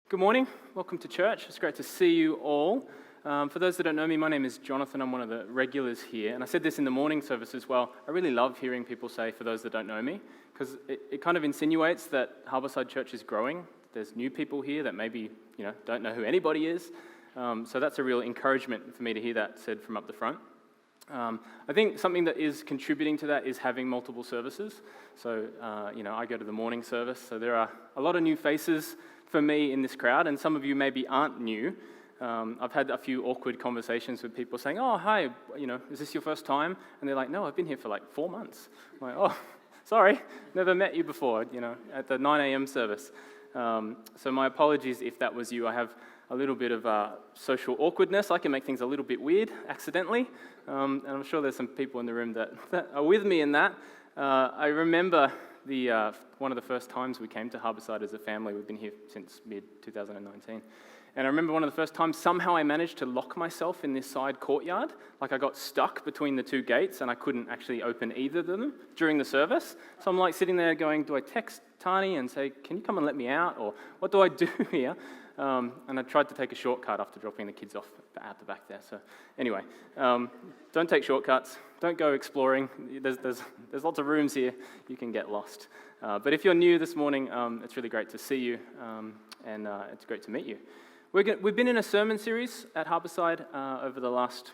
Good morning, welcome to church. It's great to see you all. For those that don't know me, my name is Jonathan. I'm one of the regulars here. And I said this in the morning service as well. I really love hearing people say, for those that don't know me, because it kind of insinuates that Harborside Church is growing. There's new people here that maybe don't know who anybody is. So that's a real encouragement for me to hear that said from up the front. I think something that is contributing to that is having multiple services. So, I go to the morning service, so there are a lot of new faces for me in this crowd, and some of you maybe aren't new. I've had a few awkward conversations with people saying, "Oh, hi, is this your first time?" And they're like, "No, I've been here for like 4 months." I'm like, "Oh, sorry, never met you before, at the 9 a.m. service." So my apologies if that was you. I have a little bit of social awkwardness. I can make things a little bit weird accidentally, and I'm sure there's some people in the room that are with me in that. I remember one of the first times we came to Harborside as a family. We've been here since mid-2019. And I remember one of the first times, somehow I managed to lock myself in this side courtyard. Like I got stuck between the two gates and I couldn't actually open either of them during the service. So I'm like sitting there going, do I text Tani and say, can you come and let me out? Or what do I do here? And I tried to take a shortcut after dropping the kids off out the back there. So anyway, don't take shortcuts. Don't go exploring. There's lots of rooms here. You can get lost. But if you're new this morning, it's really great to see you, and it's great to meet you. We've been in a sermon series at Harborside over the last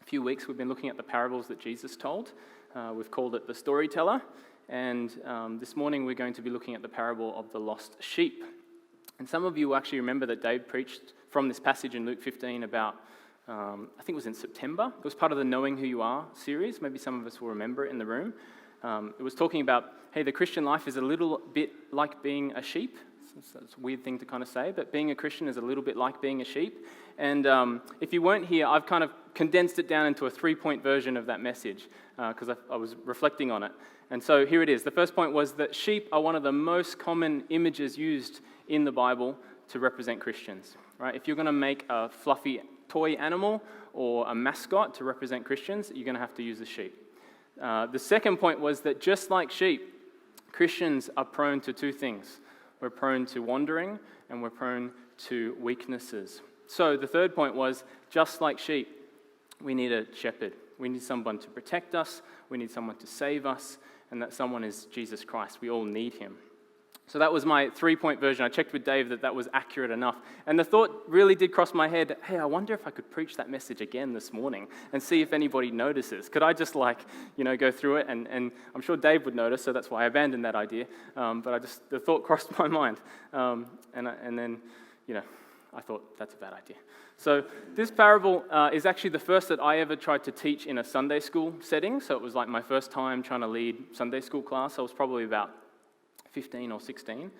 few weeks. We've been looking at the parables that Jesus told. We've called it The Storyteller. And this morning we're going to be looking at the parable of the lost sheep. And some of you will actually remember that Dave preached from this passage in Luke 15 about, I think it was in September. It was part of the Knowing Who You Are series. Maybe some of us will remember it in the room. It was talking about, hey, the Christian life is a little bit like being a sheep. It's a weird thing to kind of say, but being a Christian is a little bit like being a sheep. And if you weren't here, I've kind of condensed it down into a 3-point version of that message because I was reflecting on it. And so here it is. The first point was that sheep are one of the most common images used in the Bible to represent Christians. Right? If you're going to make a fluffy toy animal or a mascot to represent Christians, you're going to have to use a sheep. The second point was that just like sheep, Christians are prone to two things. We're prone to wandering, and we're prone to weaknesses. So the third point was, just like sheep, we need a shepherd. We need someone to protect us. We need someone to save us, and that someone is Jesus Christ. We all need him. So that was my 3-point version. I checked with Dave that was accurate enough. And the thought really did cross my head, hey, I wonder if I could preach that message again this morning and see if anybody notices. Could I just go through it? And I'm sure Dave would notice, so that's why I abandoned that idea. But the thought crossed my mind. And then I thought that's a bad idea. So this parable is actually the first that I ever tried to teach in a Sunday school setting. So it was like my first time trying to lead Sunday school class. I was probably about 15 or 16,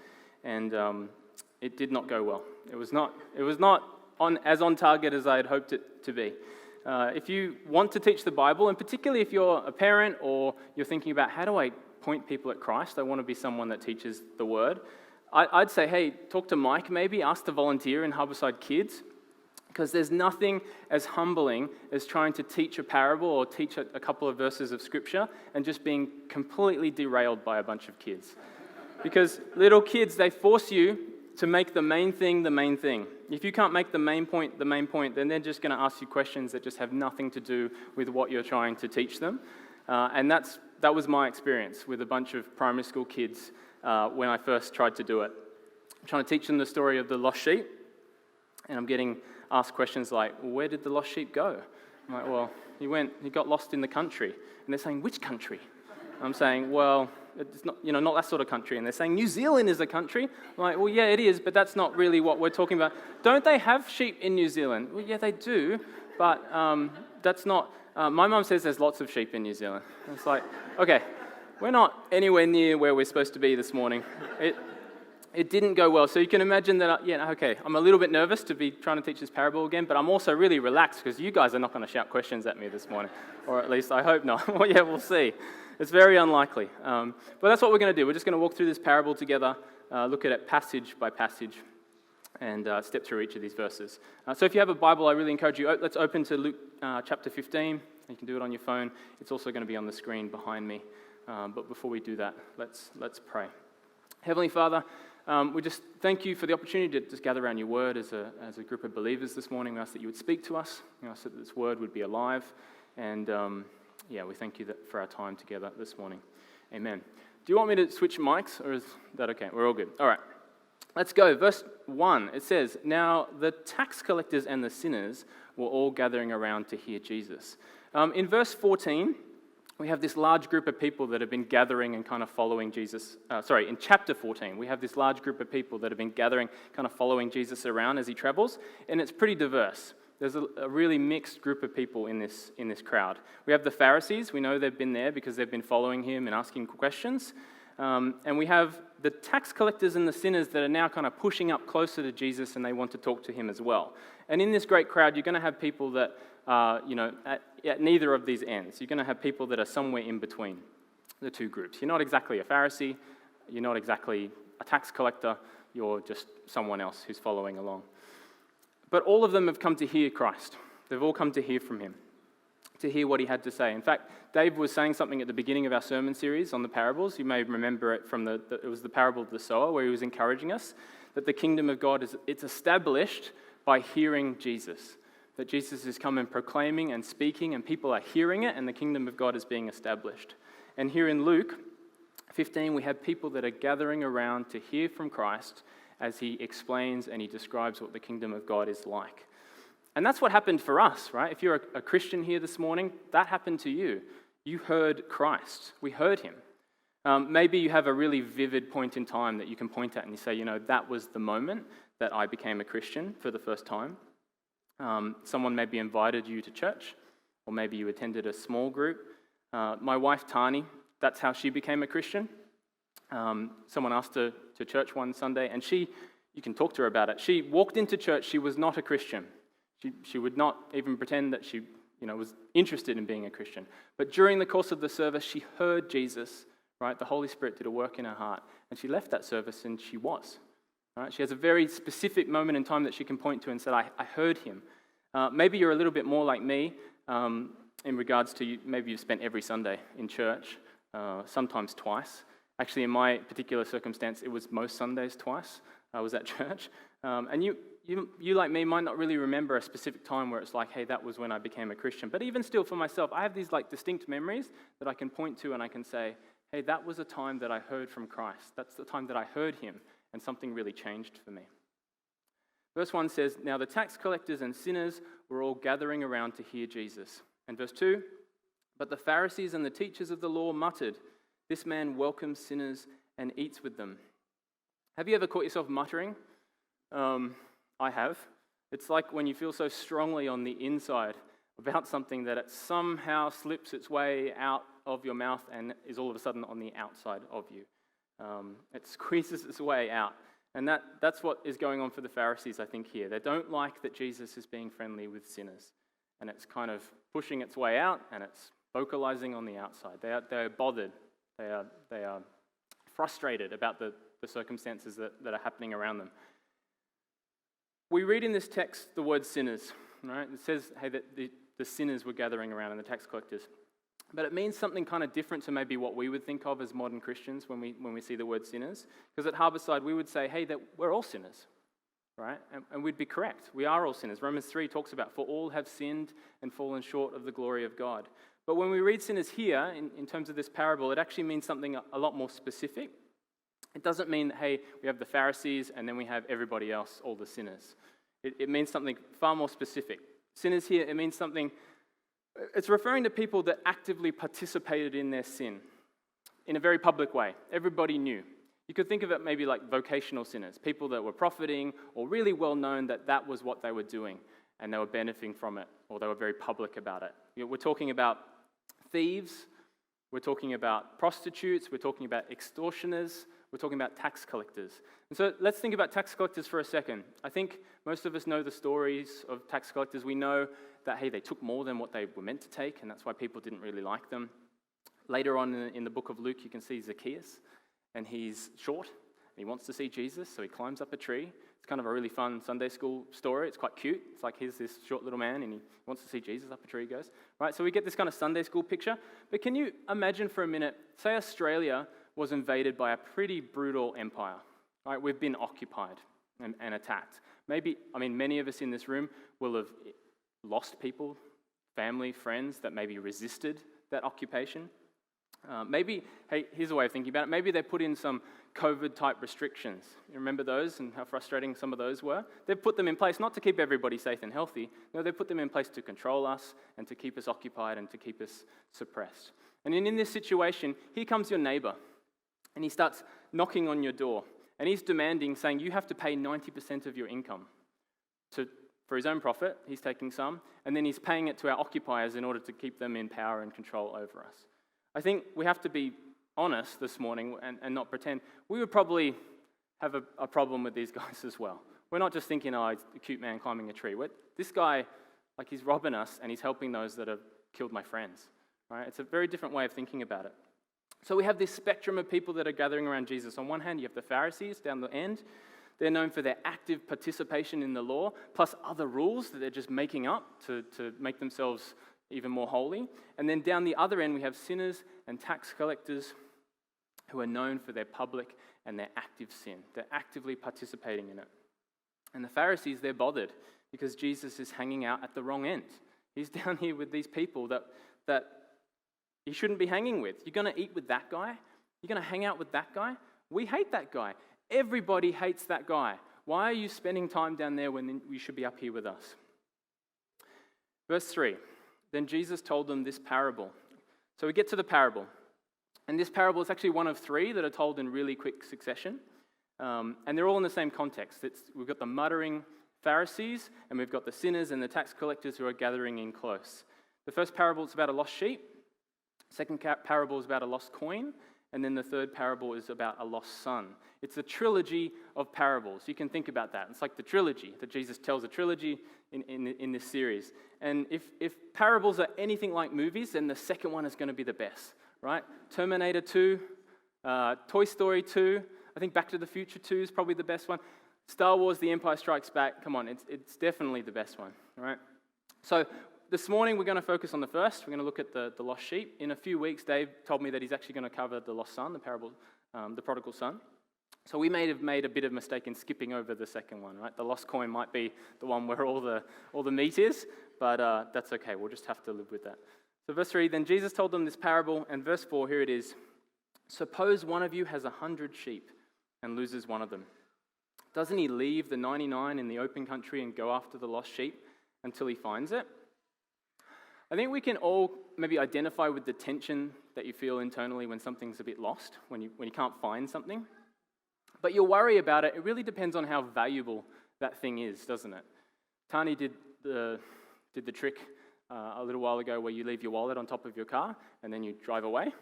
and it did not go well. It was not as on target as I had hoped it to be. If you want to teach the Bible, and particularly if you're a parent or you're thinking about how do I point people at Christ, I want to be someone that teaches the Word, I'd say, hey, talk to Mike maybe, ask to volunteer in Harborside Kids, because there's nothing as humbling as trying to teach a parable or teach a couple of verses of Scripture and just being completely derailed by a bunch of kids. Because little kids, they force you to make the main thing the main thing. If you can't make the main point, then they're just going to ask you questions that just have nothing to do with what you're trying to teach them. And that was my experience with a bunch of primary school kids when I first tried to do it. I'm trying to teach them the story of the lost sheep, and I'm getting asked questions like, well, where did the lost sheep go? I'm like, well, he got lost in the country. And they're saying, which country? I'm saying, well, it's not, not that sort of country. And they're saying, New Zealand is a country. I'm like, well, yeah, it is, but that's not really what we're talking about. Don't they have sheep in New Zealand? Well, yeah, they do, but that's not... my mum says there's lots of sheep in New Zealand. And it's like, okay, we're not anywhere near where we're supposed to be this morning. It didn't go well. So you can imagine that, I'm a little bit nervous to be trying to teach this parable again, but I'm also really relaxed because you guys are not going to shout questions at me this morning, or at least I hope not. Well, yeah, we'll see. It's very unlikely. But that's what we're going to do. We're just going to walk through this parable together, look at it passage by passage, and step through each of these verses. So if you have a Bible, I really encourage you, let's open to Luke chapter 15. You can do it on your phone. It's also going to be on the screen behind me. But before we do that, let's pray. Heavenly Father, we just thank you for the opportunity to just gather around your word as a group of believers this morning. We ask that you would speak to us. We ask that this word would be alive. And we thank you for our time together this morning. Amen. Do you want me to switch mics, or is that okay? We're all good. All right. Let's go. Verse 1, it says, "Now the tax collectors and the sinners were all gathering around to hear Jesus." In verse 14, we have this large group of people that have been gathering and kind of following Jesus. In chapter 14, we have this large group of people that have been gathering, kind of following Jesus around as he travels, and it's pretty diverse. There's a really mixed group of people in this crowd. We have the Pharisees. We know they've been there because they've been following him and asking questions. And we have the tax collectors and the sinners that are now kind of pushing up closer to Jesus, and they want to talk to him as well. And in this great crowd, you're going to have people that are, at neither of these ends. You're going to have people that are somewhere in between the two groups. You're not exactly a Pharisee. You're not exactly a tax collector. You're just someone else who's following along. But all of them have come to hear Christ. They've all come to hear from him, to hear what he had to say. In fact, Dave was saying something at the beginning of our sermon series on the parables. You may remember it from it was the parable of the sower, where he was encouraging us that the kingdom of God it's established by hearing Jesus. That Jesus is coming proclaiming and speaking, and people are hearing it, and the kingdom of God is being established. And here in Luke 15, we have people that are gathering around to hear from Christ as he explains and he describes what the kingdom of God is like. And that's what happened for us, right? If you're a Christian here this morning, that happened to you. You heard Christ. We heard him. Maybe you have a really vivid point in time that you can point at and you say, that was the moment that I became a Christian for the first time. Someone maybe invited you to church, or maybe you attended a small group. My wife, Tani, that's how she became a Christian. Someone asked her to church one Sunday, and you can talk to her about it. She walked into church, she was not a Christian. She would not even pretend that she was interested in being a Christian. But during the course of the service, she heard Jesus, right? The Holy Spirit did a work in her heart, and she left that service and she was. Right? She has a very specific moment in time that she can point to and said, I heard him. Maybe you're a little bit more like me in regards to maybe you've spent every Sunday in church, sometimes twice. Actually, in my particular circumstance, it was most Sundays twice I was at church. And you, like me, might not really remember a specific time where it's like, hey, that was when I became a Christian. But even still, for myself, I have these distinct memories that I can point to and I can say, hey, that was a time that I heard from Christ. That's the time that I heard him, and something really changed for me. Verse 1 says, "Now the tax collectors and sinners were all gathering around to hear Jesus." And verse 2, "But the Pharisees and the teachers of the law muttered, 'This man welcomes sinners and eats with them.'" Have you ever caught yourself muttering? I have. It's like when you feel so strongly on the inside about something that it somehow slips its way out of your mouth and is all of a sudden on the outside of you. It squeezes its way out. And that's what is going on for the Pharisees, I think, here. They don't like that Jesus is being friendly with sinners. And it's kind of pushing its way out, and it's vocalizing on the outside. They are bothered. They are frustrated about the circumstances that are happening around them. We read in this text the word sinners, right? It says, hey, that the sinners were gathering around and the tax collectors. But it means something kind of different to maybe what we would think of as modern Christians when we see the word sinners. Because at Harbourside, we would say, hey, that we're all sinners, right? And we'd be correct. We are all sinners. Romans 3 talks about, for all have sinned and fallen short of the glory of God. But when we read sinners here, in terms of this parable, it actually means something a lot more specific. It doesn't mean, hey, we have the Pharisees and then we have everybody else, all the sinners. It means something far more specific. Sinners here, it means something, it's referring to people that actively participated in their sin in a very public way. Everybody knew. You could think of it maybe like vocational sinners, people that were profiting or really well known that was what they were doing and they were benefiting from it, or they were very public about it. We're talking about thieves, we're talking about prostitutes, we're talking about extortioners, we're talking about tax collectors. And so let's think about tax collectors for a second. I think most of us know the stories of tax collectors. We know that, hey, they took more than what they were meant to take, and that's why people didn't really like them. Later on in the book of Luke, you can see Zacchaeus, and he's short, and he wants to see Jesus, so he climbs up a tree. It's kind of a really fun Sunday school story. It's quite cute. It's like, here's this short little man, and he wants to see Jesus, up a tree he goes. Right, so we get this kind of Sunday school picture. But can you imagine for a minute, say Australia was invaded by a pretty brutal empire, right? We've been occupied and attacked. Maybe, many of us in this room will have lost people, family, friends that maybe resisted that occupation. Here's a way of thinking about it. Maybe they put in some COVID-type restrictions. You remember those and how frustrating some of those were? They've put them in place not to keep everybody safe and healthy. No, they put them in place to control us and to keep us occupied and to keep us suppressed. And in this situation, here comes your neighbor, and he starts knocking on your door, and he's demanding, saying, you have to pay 90% of your income. For his own profit, he's taking some, and then he's paying it to our occupiers in order to keep them in power and control over us. I think we have to be honest this morning and not pretend. We would probably have a problem with these guys as well. We're not just thinking, oh, he's a cute man climbing a tree. This guy, he's robbing us and he's helping those that have killed my friends. Right? It's a very different way of thinking about it. So we have this spectrum of people that are gathering around Jesus. On one hand, you have the Pharisees down the end. They're known for their active participation in the law, plus other rules that they're just making up to make themselves even more holy. And then down the other end, we have sinners and tax collectors who are known for their public and their active sin. They're actively participating in it. And the Pharisees, they're bothered because Jesus is hanging out at the wrong end. He's down here with these people that he shouldn't be hanging with. You're going to eat with that guy? You're going to hang out with that guy? We hate that guy. Everybody hates that guy. Why are you spending time down there when you should be up here with us? Verse 3, then Jesus told them this parable. So we get to the parable. And this parable is actually one of three that are told in really quick succession. And they're all in the same context. We've got the muttering Pharisees, and we've got the sinners and the tax collectors who are gathering in close. The first parable is about a lost sheep. Second parable is about a lost coin. And then the third parable is about a lost son. It's a trilogy of parables. You can think about that. It's like the trilogy that Jesus tells, a trilogy in this series. And if parables are anything like movies, then the second one is going to be the best, right? Terminator 2, Toy Story 2, I think Back to the Future 2 is probably the best one. Star Wars, The Empire Strikes Back, come on, it's definitely the best one, right? So this morning, we're going to focus on the first. We're going to look at the lost sheep. In a few weeks, Dave told me that he's actually going to cover the lost son, the parable, the prodigal son. So we may have made a bit of a mistake in skipping over the second one, right? The lost coin might be the one where all the meat is, but that's okay. We'll just have to live with that. So verse 3, then Jesus told them this parable, and verse 4, here it is. Suppose one of you has 100 sheep and loses one of them. Doesn't he leave the 99 in the open country and go after the lost sheep until he finds it? I think we can all maybe identify with the tension that you feel internally when something's a bit lost, when you can't find something. But your worry about it really depends on how valuable that thing is, doesn't it? Tani did the trick a little while ago where you leave your wallet on top of your car and then you drive away.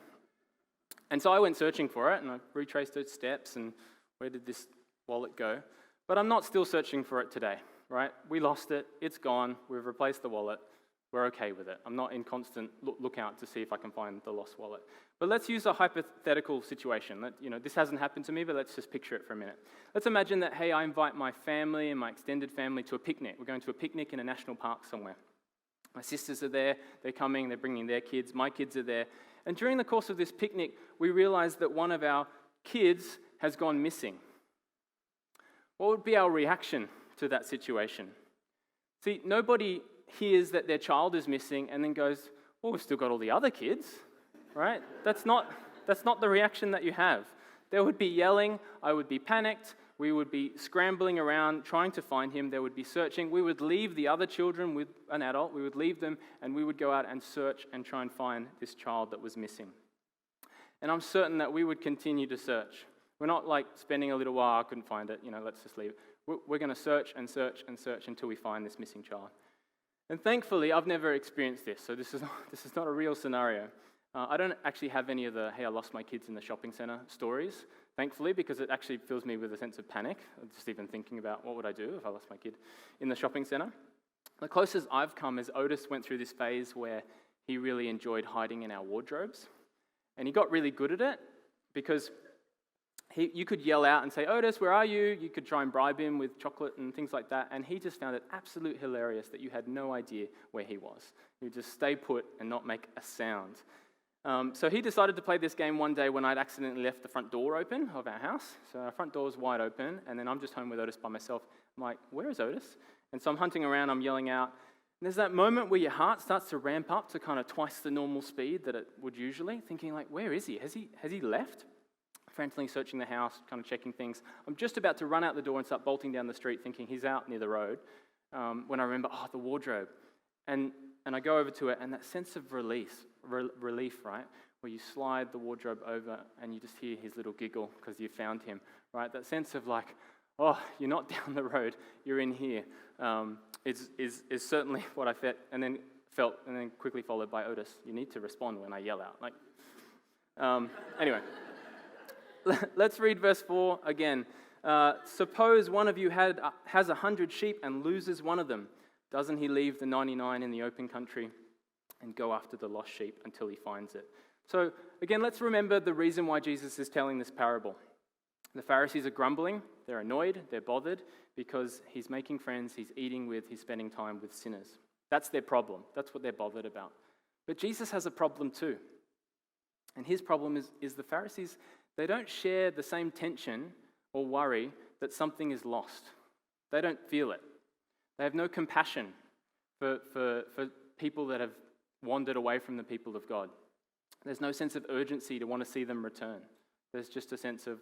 And so I went searching for it and I retraced those steps and where did this wallet go? But I'm not still searching for it today, right? We lost it, it's gone, we've replaced the wallet. We're okay with it. I'm not in constant lookout to see if I can find the lost wallet. But let's use a hypothetical situation. This hasn't happened to me, but let's just picture it for a minute. Let's imagine that, hey, I invite my family and my extended family to a picnic. We're going to a picnic in a national park somewhere. My sisters are there. They're coming. They're bringing their kids. My kids are there. And during the course of this picnic, we realize that one of our kids has gone missing. What would be our reaction to that situation? See, nobody hears that their child is missing and then goes, well, we've still got all the other kids, right? That's not the reaction that you have. There would be yelling, I would be panicked, we would be scrambling around trying to find him, there would be searching, we would leave the other children with an adult, we would leave them and we would go out and search and try and find this child that was missing. And I'm certain that we would continue to search. We're not like spending a little while, I couldn't find it, let's just leave it. We're going to search and search and search until we find this missing child. And thankfully, I've never experienced this, so this is not a real scenario. I don't actually have any of the, hey, I lost my kids in the shopping center stories, thankfully, because it actually fills me with a sense of panic, just even thinking about what would I do if I lost my kid in the shopping center. The closest I've come is Otis went through this phase where he really enjoyed hiding in our wardrobes, and he got really good at it because you could yell out and say, Otis, where are you? You could try and bribe him with chocolate and things like that. And he just found it absolutely hilarious that you had no idea where he was. He would just stay put and not make a sound. So he decided to play this game one day when I'd accidentally left the front door open of our house. So our front door is wide open, and then I'm just home with Otis by myself. I'm like, where is Otis? And so I'm hunting around, I'm yelling out. And there's that moment where your heart starts to ramp up to kind of twice the normal speed that it would usually, thinking like, where is he? Has he left? Frantically searching the house, kind of checking things. I'm just about to run out the door and start bolting down the street, thinking he's out near the road, when I remember, the wardrobe. And I go over to it, and that sense of relief, right, where you slide the wardrobe over and you just hear his little giggle because you found him, right? That sense of like, you're not down the road, you're in here, is certainly what I felt, and then quickly followed by Otis. You need to respond when I yell out. Anyway. Let's read verse 4 again. Suppose one of you has 100 sheep and loses one of them. Doesn't he leave the 99 in the open country and go after the lost sheep until he finds it? So again, let's remember the reason why Jesus is telling this parable. The Pharisees are grumbling, they're annoyed, they're bothered because he's making friends, he's eating with, he's spending time with sinners. That's their problem. That's what they're bothered about. But Jesus has a problem too. And his problem is the Pharisees, they don't share the same tension or worry that something is lost. They don't feel it. They have no compassion for people that have wandered away from the people of God. There's no sense of urgency to want to see them return. There's just a sense of,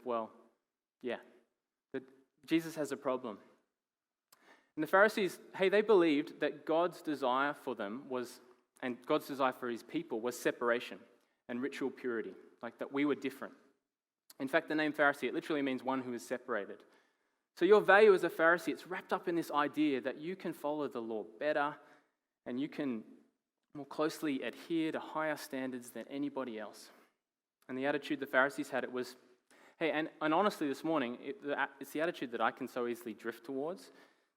that Jesus has a problem. And the Pharisees, they believed that God's desire for them and God's desire for his people was separation and ritual purity, like that we were different. In fact, the name Pharisee, it literally means one who is separated. So your value as a Pharisee, it's wrapped up in this idea that you can follow the law better and you can more closely adhere to higher standards than anybody else. And the attitude the Pharisees had, it was, and honestly this morning, it's the attitude that I can so easily drift towards.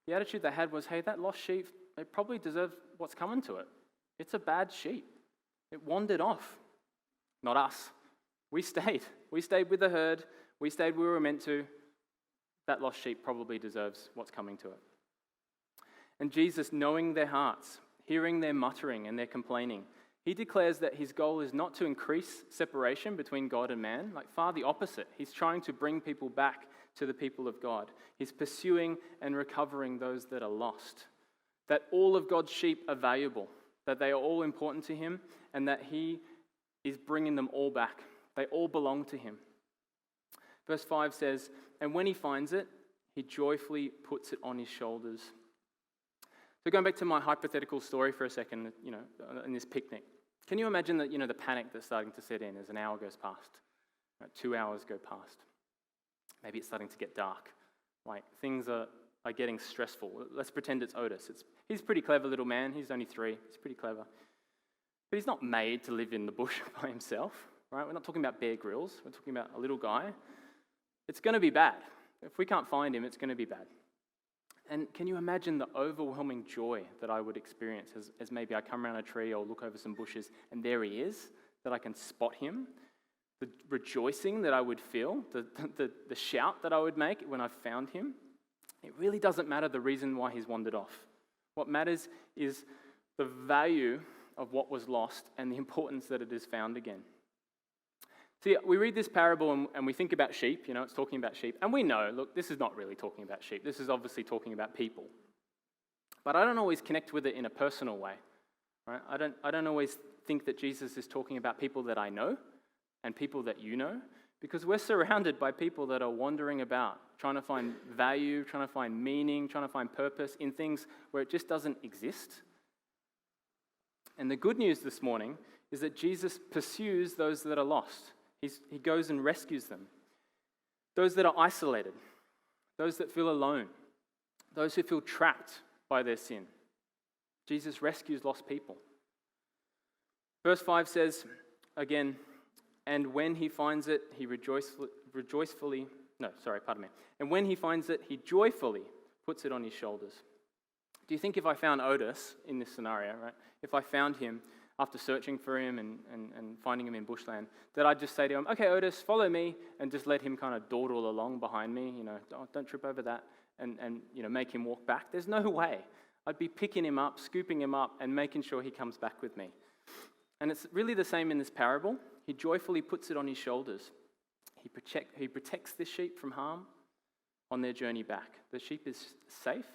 The attitude they had was, that lost sheep, it probably deserves what's coming to it. It's a bad sheep. It wandered off. Not us. We stayed. We stayed with the herd. We stayed where we were meant to. That lost sheep probably deserves what's coming to it. And Jesus, knowing their hearts, hearing their muttering and their complaining, he declares that his goal is not to increase separation between God and man, like far the opposite. He's trying to bring people back to the people of God. He's pursuing and recovering those that are lost. That all of God's sheep are valuable, that they are all important to him, and that he is bringing them all back. They all belong to him. Verse 5 says, and when he finds it, he joyfully puts it on his shoulders. So going back to my hypothetical story for a second, in this picnic, can you imagine that, the panic that's starting to set in as an hour goes past, 2 hours go past? Maybe it's starting to get dark. Like things are getting stressful. Let's pretend it's Otis. He's a pretty clever little man. He's only 3. He's pretty clever. But he's not made to live in the bush by himself, right? We're not talking about Bear Grylls. We're talking about a little guy. It's going to be bad. If we can't find him, it's going to be bad. And can you imagine the overwhelming joy that I would experience as maybe I come around a tree or look over some bushes and there he is, that I can spot him, the rejoicing that I would feel, the shout that I would make when I found him? It really doesn't matter the reason why he's wandered off. What matters is the value of what was lost and the importance that it is found again. See, we read this parable and we think about sheep, it's talking about sheep. And we know, look, this is not really talking about sheep. This is obviously talking about people. But I don't always connect with it in a personal way, right? I don't always think that Jesus is talking about people that I know and people that you know, because we're surrounded by people that are wandering about, trying to find value, trying to find meaning, trying to find purpose in things where it just doesn't exist. And the good news this morning is that Jesus pursues those that are lost. He goes and rescues them. Those that are isolated, those that feel alone, those who feel trapped by their sin. Jesus rescues lost people. Verse 5 says, again, and when he finds it, he And when he finds it, he joyfully puts it on his shoulders. Do you think if I found Otis in this scenario, right? If I found him after searching for him and finding him in bushland, that I'd just say to him, okay, Otis, follow me, and just let him kind of dawdle along behind me, don't trip over that, and make him walk back? There's no way. I'd be picking him up, scooping him up, and making sure he comes back with me. And it's really the same in this parable. He joyfully puts it on his shoulders. He protects this sheep from harm on their journey back. The sheep is safe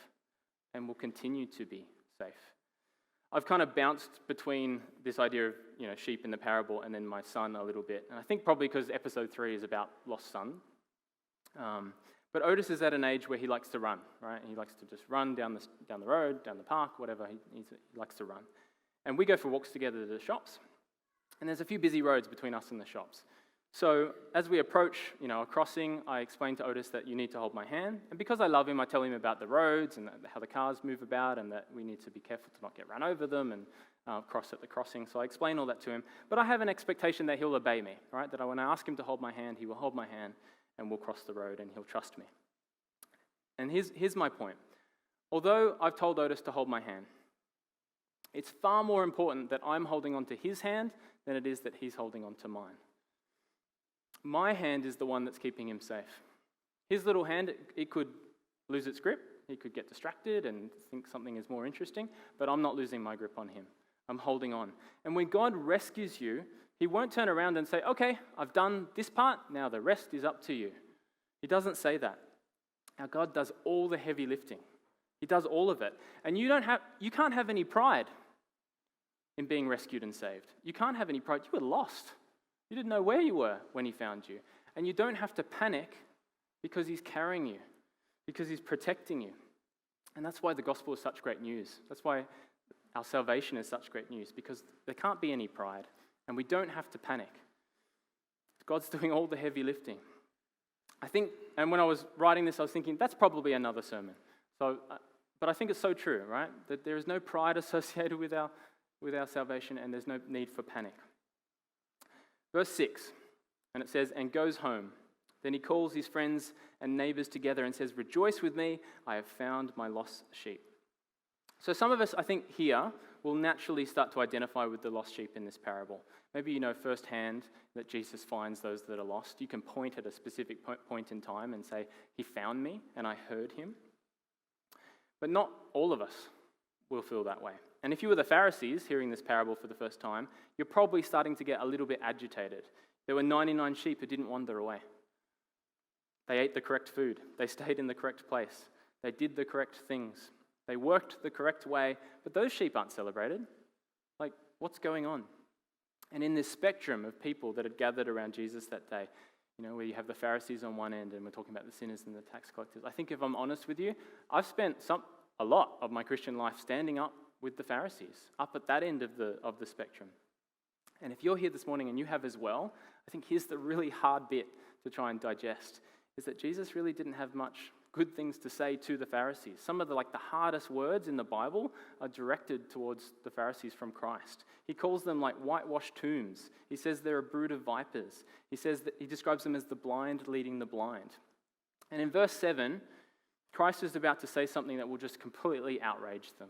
and will continue to be safe. I've kind of bounced between this idea of sheep in the parable and then my son a little bit. And I think probably because episode 3 is about lost son. But Otis is at an age where he likes to run, right? He likes to just run down the road, down the park, whatever. He likes to run. And we go for walks together to the shops. And there's a few busy roads between us and the shops. So as we approach, a crossing, I explain to Otis that you need to hold my hand. And because I love him, I tell him about the roads and how the cars move about and that we need to be careful to not get run over them and cross at the crossing. So I explain all that to him. But I have an expectation that he'll obey me, right? That when I ask him to hold my hand, he will hold my hand and we'll cross the road and he'll trust me. And here's my point. Although I've told Otis to hold my hand, it's far more important that I'm holding on to his hand than it is that he's holding on to mine. My hand is the one that's keeping him safe. His little hand, it could lose its grip. He could get distracted and think something is more interesting, but I'm not losing my grip on him. I'm holding on. And when God rescues you, he won't turn around and say, okay, I've done this part, now the rest is up to you. He doesn't say that. Our God does all the heavy lifting. He does all of it. And you can't have any pride in being rescued and saved. You can't have any pride. You were lost. You didn't know where you were when he found you. And you don't have to panic because he's carrying you, because he's protecting you. And that's why the gospel is such great news. That's why our salvation is such great news, because there can't be any pride and we don't have to panic. God's doing all the heavy lifting. I think, and when I was writing this, I was thinking, that's probably another sermon. But I think it's so true, right? That there is no pride associated with our salvation and there's no need for panic. Verse 6, and it says, and goes home. Then he calls his friends and neighbors together and says, rejoice with me, I have found my lost sheep. So some of us, I think, here will naturally start to identify with the lost sheep in this parable. Maybe you know firsthand that Jesus finds those that are lost. You can point at a specific point in time and say, he found me and I heard him. But not all of us will feel that way. And if you were the Pharisees hearing this parable for the first time, you're probably starting to get a little bit agitated. There were 99 sheep who didn't wander away. They ate the correct food. They stayed in the correct place. They did the correct things. They worked the correct way, but those sheep aren't celebrated. Like, what's going on? And in this spectrum of people that had gathered around Jesus that day, where you have the Pharisees on one end and we're talking about the sinners and the tax collectors, I think if I'm honest with you, I've spent a lot of my Christian life standing up with the Pharisees, up at that end of the spectrum. And if you're here this morning and you have as well, I think here's the really hard bit to try and digest, is that Jesus really didn't have much good things to say to the Pharisees. Some of the hardest words in the Bible are directed towards the Pharisees from Christ. He calls them like whitewashed tombs. He says they're a brood of vipers. He describes them as the blind leading the blind. And in verse 7, Christ is about to say something that will just completely outrage them.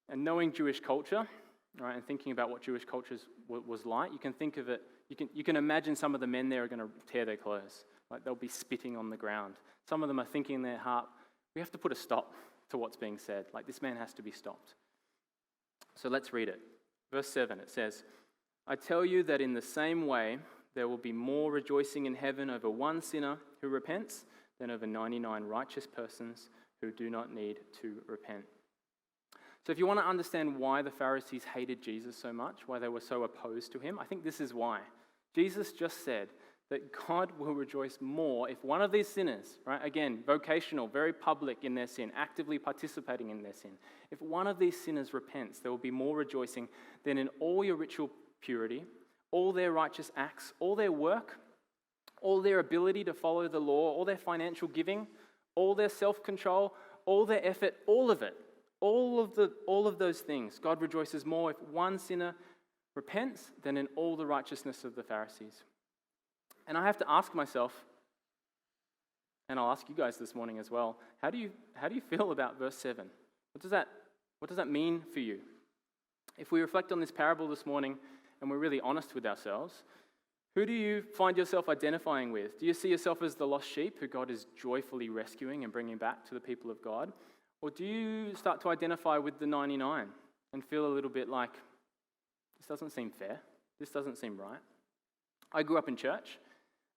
And knowing Jewish culture, right, and thinking about what Jewish culture was like, you can think of it, you can imagine some of the men there are going to tear their clothes. Like they'll be spitting on the ground. Some of them are thinking in their heart, we have to put a stop to what's being said. Like this man has to be stopped. So let's read it. Verse 7, it says, I tell you that in the same way, there will be more rejoicing in heaven over one sinner who repents than over 99 righteous persons who do not need to repent. So if you want to understand why the Pharisees hated Jesus so much, why they were so opposed to him, I think this is why. Jesus just said that God will rejoice more if one of these sinners, right, again, vocational, very public in their sin, actively participating in their sin, if one of these sinners repents, there will be more rejoicing than in all your ritual purity, all their righteous acts, all their work, all their ability to follow the law, all their financial giving, all their self-control, all their effort, all of it, all of those things. God rejoices more if one sinner repents than in all the righteousness of the Pharisees. And I have to ask myself, and I'll ask you guys this morning as well, how do you feel about verse 7? What does that mean for you? If we reflect on this parable this morning and we're really honest with ourselves, who do you find yourself identifying with? Do you see yourself as the lost sheep who God is joyfully rescuing and bringing back to the people of God? Or do you start to identify with the 99 and feel a little bit like, This doesn't seem fair. This doesn't seem right. I grew up in church.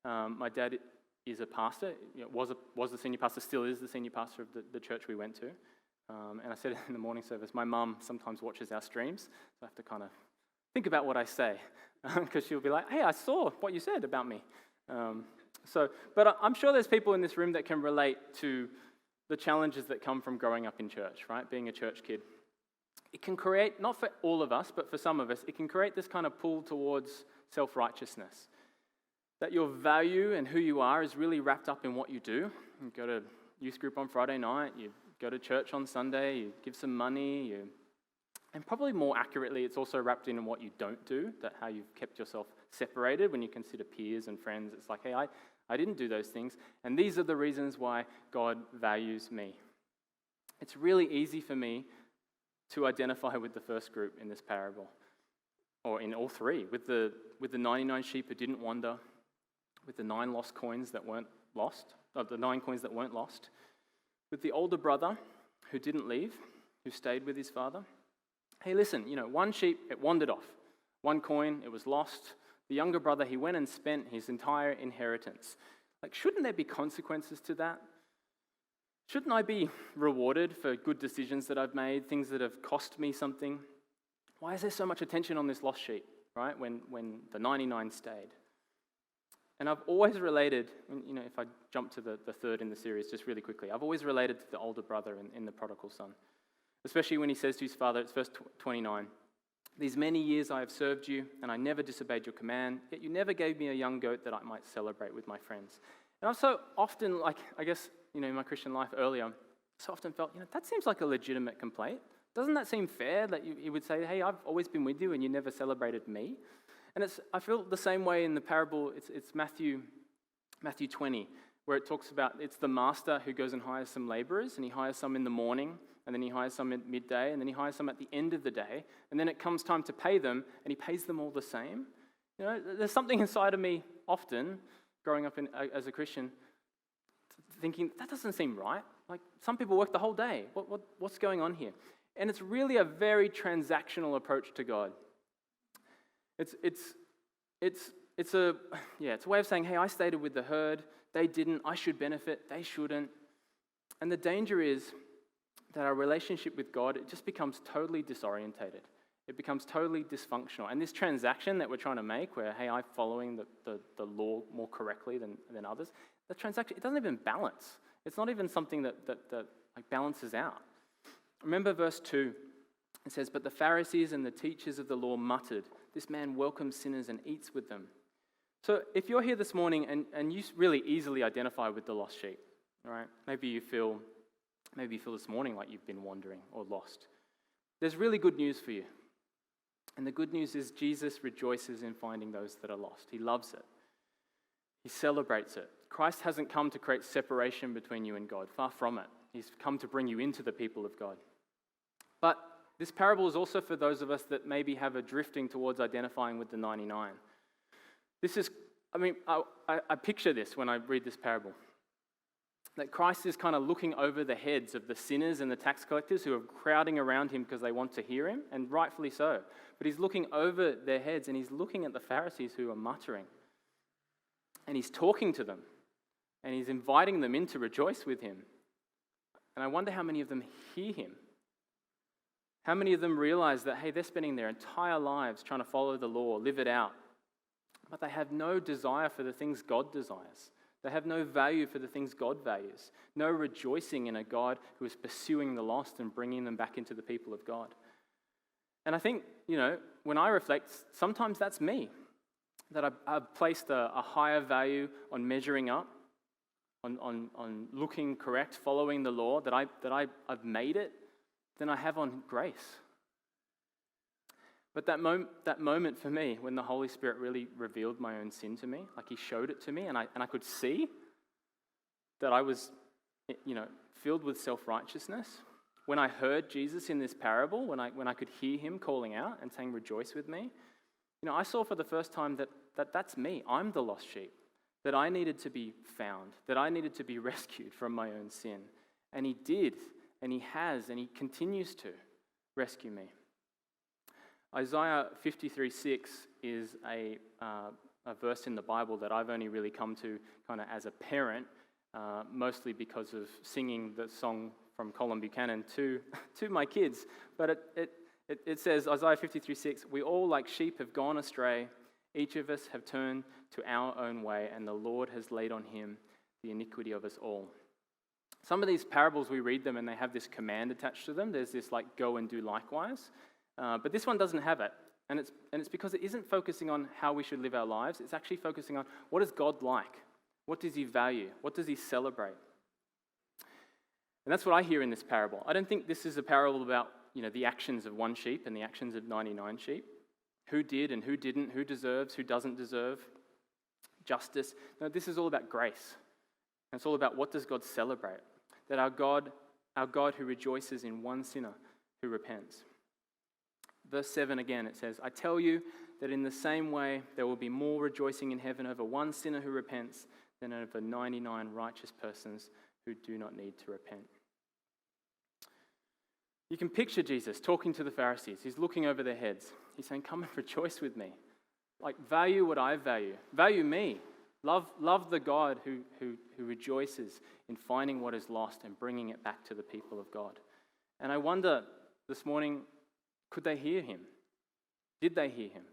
My dad is a pastor, was the senior pastor, still is the senior pastor of the church we went to. And I said in the morning service, my mum sometimes watches our streams, so I have to kind of think about what I say, because she'll be like, hey, I saw what you said about me. But I'm sure there's people in this room that can relate to the challenges that come from growing up in church, right? Being a church kid. It can create, not for all of us, but for some of us, it can create this kind of pull towards self-righteousness. That your value and who you are is really wrapped up in what you do. You go to youth group on Friday night, you go to church on Sunday, you give some money, and probably more accurately, it's also wrapped in what you don't do, that how you've kept yourself separated when you consider peers and friends. It's like, hey, I didn't do those things, and these are the reasons why God values me. It's really easy for me to identify with the first group in this parable, or in all three, with the 99 sheep who didn't wander, with the 9 lost coins that weren't lost, the 9 coins that weren't lost, with the older brother who didn't leave, who stayed with his father. Hey, listen, 1 sheep, it wandered off. 1 coin, it was lost. The younger brother, he went and spent his entire inheritance. Like, shouldn't there be consequences to that? Shouldn't I be rewarded for good decisions that I've made, things that have cost me something? Why is there so much attention on this lost sheep, right, when the 99 stayed? And I've always related, if I jump to the third in the series just really quickly, I've always related to the older brother in the prodigal son, especially when he says to his father, it's verse 29, "These many years I have served you, and I never disobeyed your command, yet you never gave me a young goat that I might celebrate with my friends." And I've so often, in my Christian life earlier, so often felt, that seems like a legitimate complaint. Doesn't that seem fair that he would say, hey, I've always been with you and you never celebrated me? And I feel the same way in the parable. It's Matthew 20, where it talks about it's the master who goes and hires some laborers, and he hires some in the morning, and then he hires some at midday, and then he hires some at the end of the day, and then it comes time to pay them, and he pays them all the same. There's something inside of me often, growing up as a Christian, thinking, that doesn't seem right. Like, some people work the whole day. What's going on here? And it's really a very transactional approach to God. It's a way of saying, hey, I stayed with the herd, they didn't, I should benefit, they shouldn't. And the danger is that our relationship with God, it just becomes totally disorientated. It becomes totally dysfunctional. And this transaction that we're trying to make, where, hey, I'm following the law more correctly than others, the transaction, it doesn't even balance. It's not even something that balances out. Remember verse 2. It says, "But the Pharisees and the teachers of the law muttered, 'This man welcomes sinners and eats with them.'" So if you're here this morning and you really easily identify with the lost sheep, all right? Maybe you feel this morning like you've been wandering or lost. There's really good news for you. And the good news is Jesus rejoices in finding those that are lost. He loves it. He celebrates it. Christ hasn't come to create separation between you and God. Far from it. He's come to bring you into the people of God. But this parable is also for those of us that maybe have a drifting towards identifying with the 99. I picture this when I read this parable. That Christ is kind of looking over the heads of the sinners and the tax collectors who are crowding around him because they want to hear him, and rightfully so. But he's looking over their heads and he's looking at the Pharisees who are muttering. And he's talking to them. And he's inviting them in to rejoice with him. And I wonder how many of them hear him. How many of them realize that, hey, they're spending their entire lives trying to follow the law, live it out. But they have no desire for the things God desires. They have no value for the things God values. No rejoicing in a God who is pursuing the lost and bringing them back into the people of God. And I think, when I reflect, sometimes that's me. That I've placed a higher value on measuring up, on looking correct, following the law, that I've made it, than I have on grace. But that moment for me, when the Holy Spirit really revealed my own sin to me, like he showed it to me, and I could see that I was, filled with self-righteousness. When I heard Jesus in this parable, when I could hear him calling out and saying, "Rejoice with me," I saw for the first time that's me. I'm the lost sheep. That I needed to be found. That I needed to be rescued from my own sin. And he did, and he has, and he continues to rescue me. Isaiah 53:6 is a verse in the Bible that I've only really come to kind of as a parent, mostly because of singing the song from Colin Buchanan to my kids. But it says, Isaiah 53:6, "We all like sheep have gone astray. Each of us have turned to our own way, and the Lord has laid on him the iniquity of us all." Some of these parables, we read them and they have this command attached to them. There's this like, go and do likewise. But this one doesn't have it. And it's because it isn't focusing on how we should live our lives. It's actually focusing on, what is God like? What does he value? What does he celebrate? And that's what I hear in this parable. I don't think this is a parable about, the actions of one sheep and the actions of 99 sheep. Who did and who didn't, who deserves, who doesn't deserve, justice. No, this is all about grace. And it's all about, what does God celebrate? That our God who rejoices in one sinner who repents. Verse 7 again, it says, "I tell you that in the same way there will be more rejoicing in heaven over one sinner who repents than over 99 righteous persons who do not need to repent." You can picture Jesus talking to the Pharisees. He's looking over their heads. He's saying, come and rejoice with me. Like, value what I value. Value me. Love the God who rejoices in finding what is lost and bringing it back to the people of God. And I wonder this morning, could they hear him? Did they hear him?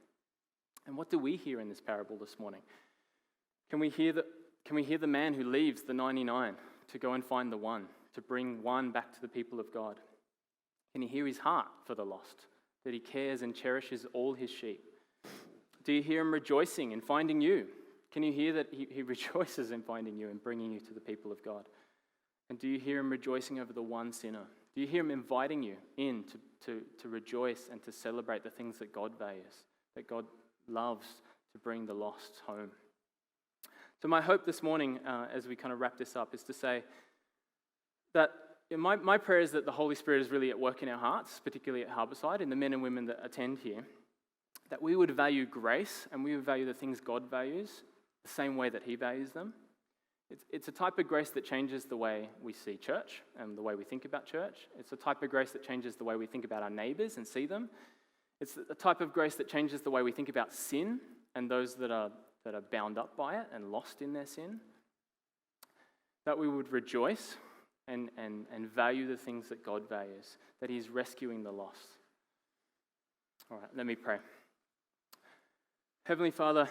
And what do we hear in this parable this morning? Can we hear the man who leaves the 99 to go and find the one, to bring one back to the people of God? Can you hear his heart for the lost, that he cares and cherishes all his sheep? Do you hear him rejoicing in finding you? Can you hear that he rejoices in finding you and bringing you to the people of God? And do you hear him rejoicing over the one sinner? Do you hear him inviting you in to rejoice and to celebrate the things that God values, that God loves to bring the lost home? So my hope this morning, as we kind of wrap this up, is to say that my prayer is that the Holy Spirit is really at work in our hearts, particularly at Harbourside, and the men and women that attend here, that we would value grace and we would value the things God values the same way that he values them. It's a type of grace that changes the way we see church and the way we think about church. It's a type of grace that changes the way we think about our neighbours and see them. It's a type of grace that changes the way we think about sin and those that are bound up by it and lost in their sin. That we would rejoice and value the things that God values, that he's rescuing the lost. All right, let me pray. Heavenly Father,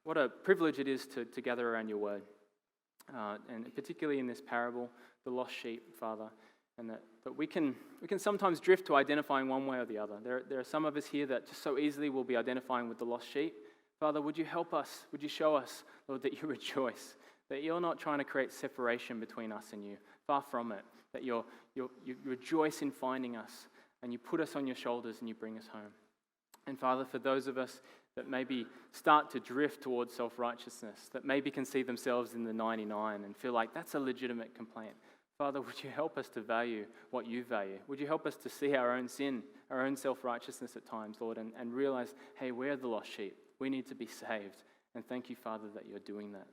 what a privilege it is to gather around your word, and particularly in this parable, the lost sheep, Father, and that we can sometimes drift to identifying one way or the other. There are some of us here that just so easily will be identifying with the lost sheep. Father, would you help us? Would you show us, Lord, that you rejoice, that you're not trying to create separation between us and you, far from it, that you rejoice in finding us, and you put us on your shoulders and you bring us home. And Father, for those of us that maybe start to drift towards self-righteousness, that maybe can see themselves in the 99 and feel like that's a legitimate complaint, Father, would you help us to value what you value? Would you help us to see our own sin, our own self-righteousness at times, Lord, and realize, hey, we're the lost sheep. We need to be saved. And thank you, Father, that you're doing that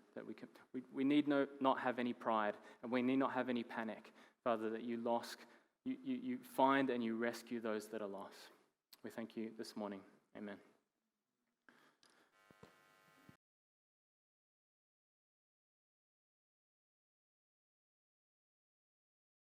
we need not have any pride, and we need not have any panic, Father, that you find and you rescue those that are lost. We thank you this morning. Amen.